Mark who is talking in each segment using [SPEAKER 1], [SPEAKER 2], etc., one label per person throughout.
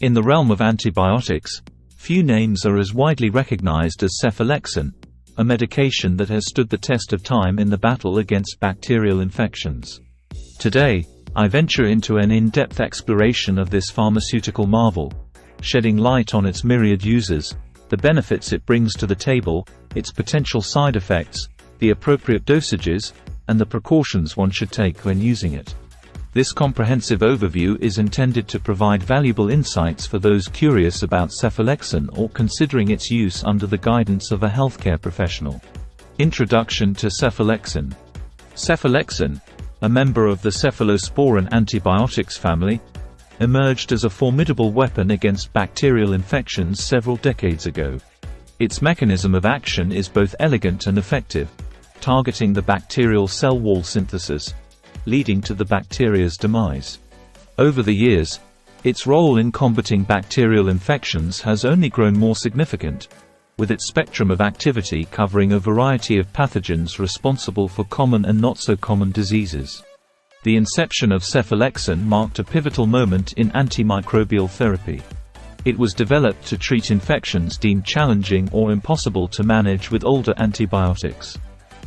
[SPEAKER 1] In the realm of antibiotics, few names are as widely recognized as Cephalexin, a medication that has stood the test of time in the battle against bacterial infections. Today, I venture into an in-depth exploration of this pharmaceutical marvel, shedding light on its myriad uses, the benefits it brings to the table, its potential side effects, the appropriate dosages, and the precautions one should take when using it. This comprehensive overview is intended to provide valuable insights for those curious about Cephalexin or considering its use under the guidance of a healthcare professional. Introduction to Cephalexin. Cephalexin, a member of the cephalosporin antibiotics family, emerged as a formidable weapon against bacterial infections several decades ago. Its mechanism of action is both elegant and effective, targeting the bacterial cell wall synthesis, leading to the bacteria's demise. Over the years, its role in combating bacterial infections has only grown more significant, with its spectrum of activity covering a variety of pathogens responsible for common and not-so-common diseases. The inception of Cephalexin marked a pivotal moment in antimicrobial therapy. It was developed to treat infections deemed challenging or impossible to manage with older antibiotics.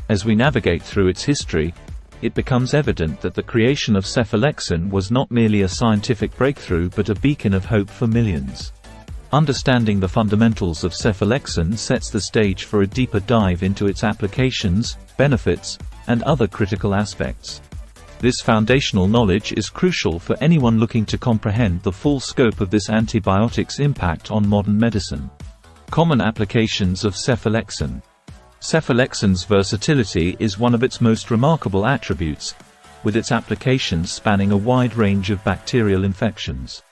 [SPEAKER 1] As we navigate through its history, it becomes evident that the creation of Cephalexin was not merely a scientific breakthrough but a beacon of hope for millions. Understanding the fundamentals of Cephalexin sets the stage for a deeper dive into its applications, benefits, and other critical aspects. This foundational knowledge is crucial for anyone looking to comprehend the full scope of this antibiotic's impact on modern medicine. Common applications of Cephalexin. Cephalexin's versatility is one of its most remarkable attributes, with its applications spanning a wide range of bacterial infections.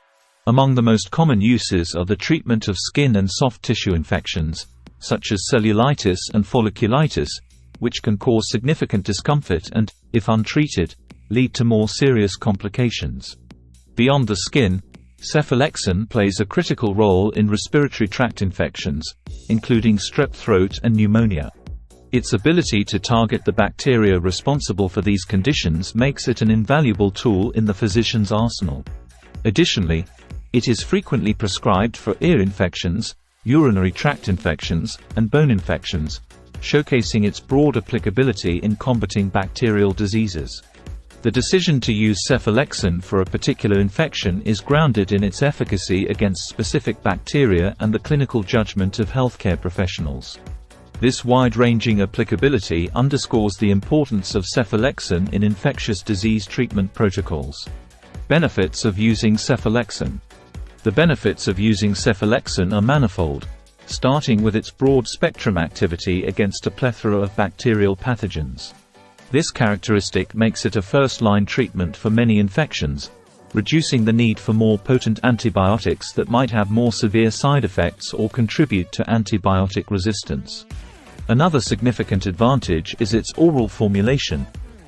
[SPEAKER 1] Among the most common uses are the treatment of skin and soft tissue infections, such as cellulitis and folliculitis, which can cause significant discomfort and, if untreated, lead to more serious complications. Beyond the skin, Cephalexin plays a critical role in respiratory tract infections, including strep throat and pneumonia. Its ability to target the bacteria responsible for these conditions makes it an invaluable tool in the physician's arsenal. Additionally, it is frequently prescribed for ear infections, urinary tract infections, and bone infections, showcasing its broad applicability in combating bacterial diseases. The decision to use Cephalexin for a particular infection is grounded in its efficacy against specific bacteria and the clinical judgment of healthcare professionals. This wide-ranging applicability underscores the importance of Cephalexin in infectious disease treatment protocols. Benefits of using Cephalexin. The benefits of using Cephalexin are manifold, starting with its broad-spectrum activity against a plethora of bacterial pathogens. This characteristic makes it a first-line treatment for many infections, reducing the need for more potent antibiotics that might have more severe side effects or contribute to antibiotic resistance. Another significant advantage is its oral formulation,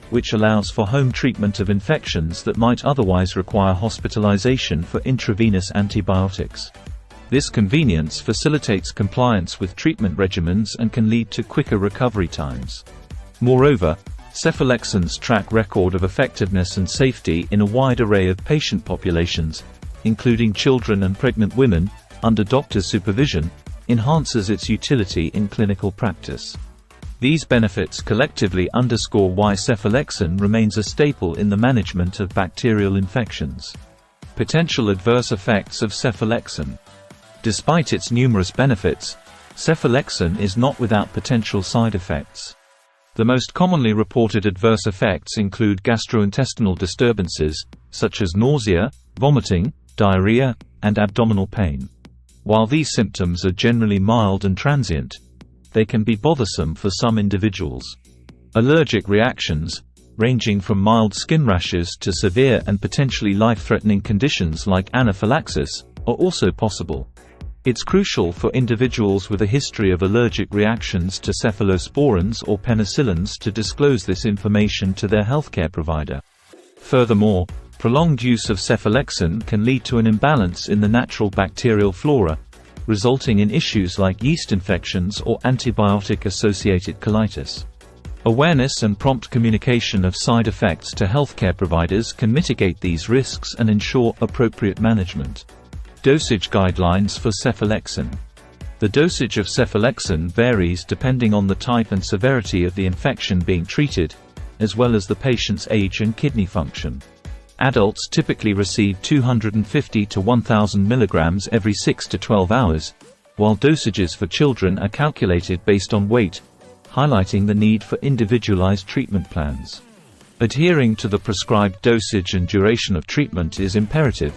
[SPEAKER 1] which allows for home treatment of infections that might otherwise require hospitalization for intravenous antibiotics. This convenience facilitates compliance with treatment regimens and can lead to quicker recovery times. Moreover, Cephalexin's track record of effectiveness and safety in a wide array of patient populations, including children and pregnant women, under doctor's supervision, enhances its utility in clinical practice. These benefits collectively underscore why Cephalexin remains a staple in the management of bacterial infections. Potential adverse effects of Cephalexin. Despite its numerous benefits, Cephalexin is not without potential side effects. The most commonly reported adverse effects include gastrointestinal disturbances, such as nausea, vomiting, diarrhea, and abdominal pain. While these symptoms are generally mild and transient, they can be bothersome for some individuals. Allergic reactions, ranging from mild skin rashes to severe and potentially life-threatening conditions like anaphylaxis, are also possible. It's crucial for individuals with a history of allergic reactions to cephalosporins or penicillins to disclose this information to their healthcare provider. Furthermore, prolonged use of Cephalexin can lead to an imbalance in the natural bacterial flora, resulting in issues like yeast infections or antibiotic-associated colitis. Awareness and prompt communication of side effects to healthcare providers can mitigate these risks and ensure appropriate management. Dosage guidelines for cephalexin. The dosage of cephalexin varies depending on the type and severity of the infection being treated, as well as the patient's age and kidney function. Adults typically receive 250 to 1000 mg every 6 to 12 hours, while dosages for children are calculated based on weight, highlighting the need for individualized treatment plans. Adhering to the prescribed dosage and duration of treatment is imperative,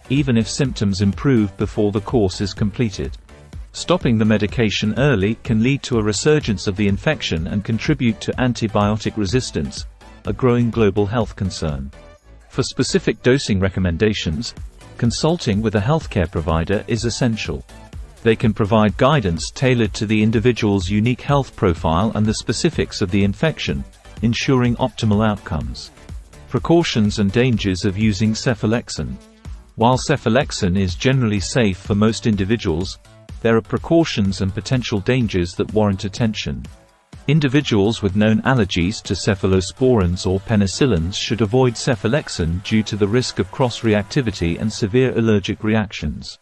[SPEAKER 1] even if symptoms improve before the course is completed. Stopping the medication early can lead to a resurgence of the infection and contribute to antibiotic resistance, a growing global health concern. For specific dosing recommendations, consulting with a healthcare provider is essential. They can provide guidance tailored to the individual's unique health profile and the specifics of the infection, ensuring optimal outcomes. Precautions and dangers of using cephalexin. While cephalexin is generally safe for most individuals, there are precautions and potential dangers that warrant attention. Individuals with known allergies to cephalosporins or penicillins should avoid cephalexin due to the risk of cross-reactivity and severe allergic reactions.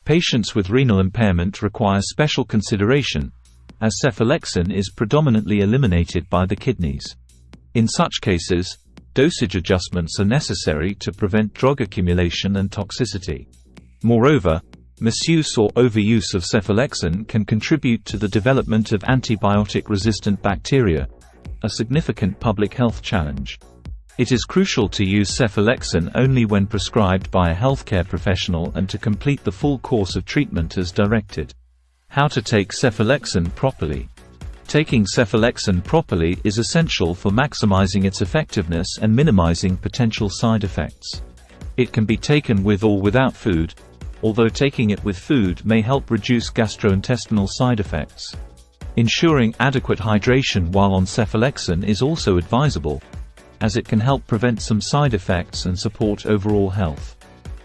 [SPEAKER 1] Patients with renal impairment require special consideration, as cephalexin is predominantly eliminated by the kidneys. In such cases, dosage adjustments are necessary to prevent drug accumulation and toxicity. Moreover, misuse or overuse of cephalexin can contribute to the development of antibiotic-resistant bacteria, a significant public health challenge. It is crucial to use cephalexin only when prescribed by a healthcare professional and to complete the full course of treatment as directed. How to take cephalexin properly. Taking cephalexin properly is essential for maximizing its effectiveness and minimizing potential side effects. It can be taken with or without food, although taking it with food may help reduce gastrointestinal side effects. Ensuring adequate hydration while on cephalexin is also advisable, as it can help prevent some side effects and support overall health.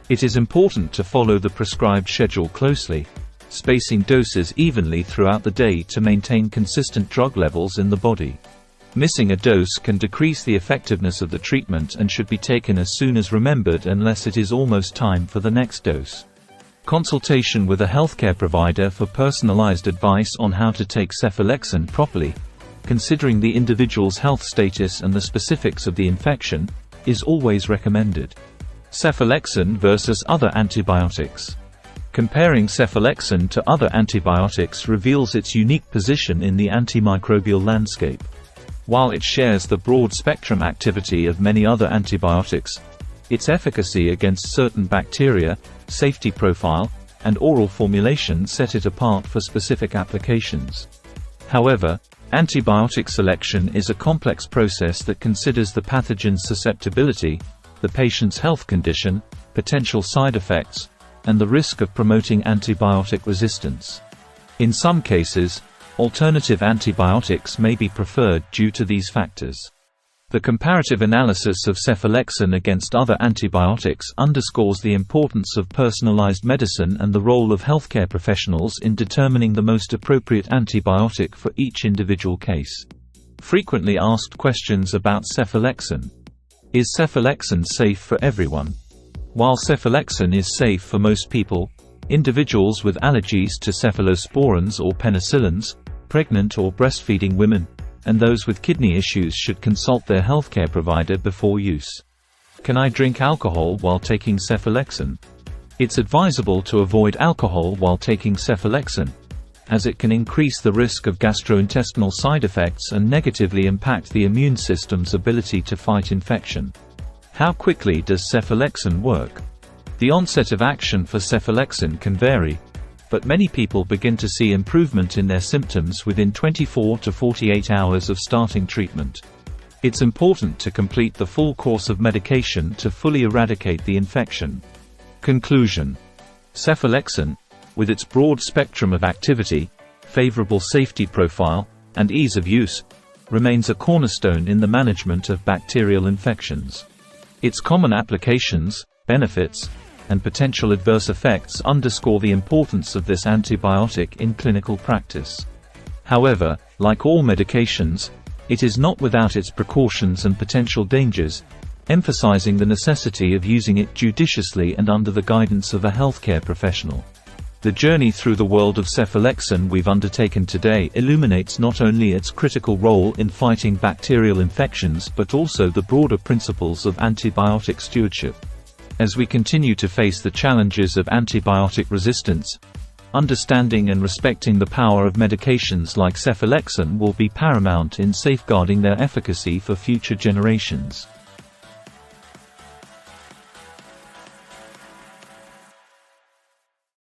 [SPEAKER 1] It is important to follow the prescribed schedule closely, spacing doses evenly throughout the day to maintain consistent drug levels in the body. Missing a dose can decrease the effectiveness of the treatment and should be taken as soon as remembered unless it is almost time for the next dose. Consultation with a healthcare provider for personalized advice on how to take cephalexin properly, considering the individual's health status and the specifics of the infection, is always recommended. Cephalexin versus other antibiotics. Comparing cephalexin to other antibiotics reveals its unique position in the antimicrobial landscape. While it shares the broad-spectrum activity of many other antibiotics, its efficacy against certain bacteria, safety profile, and oral formulation set it apart for specific applications. However, antibiotic selection is a complex process that considers the pathogen's susceptibility, the patient's health condition, potential side effects, and the risk of promoting antibiotic resistance. In some cases, alternative antibiotics may be preferred due to these factors. The comparative analysis of cephalexin against other antibiotics underscores the importance of personalized medicine and the role of healthcare professionals in determining the most appropriate antibiotic for each individual case. Frequently asked questions about cephalexin. Is cephalexin safe for everyone? While cephalexin is safe for most people, individuals with allergies to cephalosporins or penicillins, pregnant or breastfeeding women, and those with kidney issues should consult their healthcare provider before use. Can I drink alcohol while taking cephalexin? It's advisable to avoid alcohol while taking cephalexin, as it can increase the risk of gastrointestinal side effects and negatively impact the immune system's ability to fight infection. How quickly does cephalexin work? The onset of action for cephalexin can vary, but many people begin to see improvement in their symptoms within 24 to 48 hours of starting treatment. It's important to complete the full course of medication to fully eradicate the infection. Conclusion. Cephalexin, with its broad spectrum of activity, favorable safety profile, and ease of use, remains a cornerstone in the management of bacterial infections. Its common applications, benefits, and potential adverse effects underscore the importance of this antibiotic in clinical practice. However, like all medications, it is not without its precautions and potential dangers, emphasizing the necessity of using it judiciously and under the guidance of a healthcare professional. The journey through the world of cephalexin we've undertaken today illuminates not only its critical role in fighting bacterial infections but also the broader principles of antibiotic stewardship. As we continue to face the challenges of antibiotic resistance, understanding and respecting the power of medications like cephalexin will be paramount in safeguarding their efficacy for future generations.